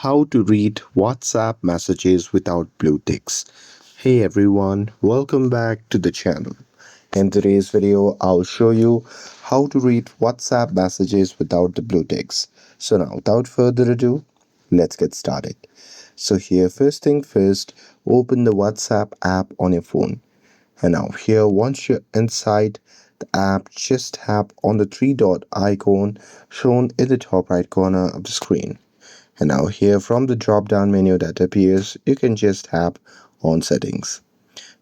how to read WhatsApp messages without blue ticks. Hey everyone, welcome back to the channel. In today's video, I'll show you how to read WhatsApp messages without the blue ticks. So now, without further ado, let's get started. So here, first thing first, open the WhatsApp app on your phone. And now here, once you're inside the app, just tap on the three dot icon shown in the top right corner of the screen. And now here from the drop down menu that appears, you can just tap on settings.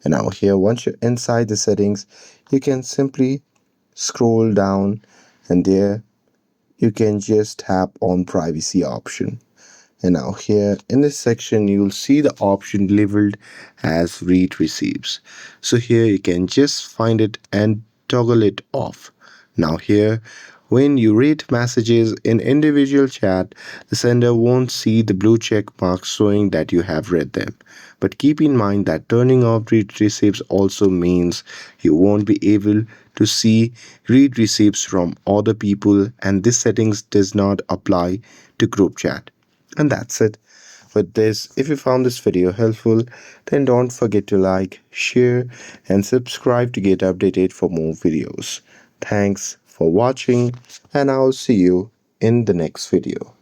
And now here, once you're inside the settings, you can simply scroll down and there you can just tap on privacy option. And now here in this section, you'll see the option labeled as read receives. So here you can just find it and toggle it off. Now here, when you read messages in individual chat, the sender won't see the blue check mark showing that you have read them. But keep in mind that turning off read receipts also means you won't be able to see read receipts from other people, and this settings does not apply to group chat. And that's it. With this, if you found this video helpful, then don't forget to like, share, and subscribe to get updated for more videos. Thanks for watching, and I'll see you in the next video.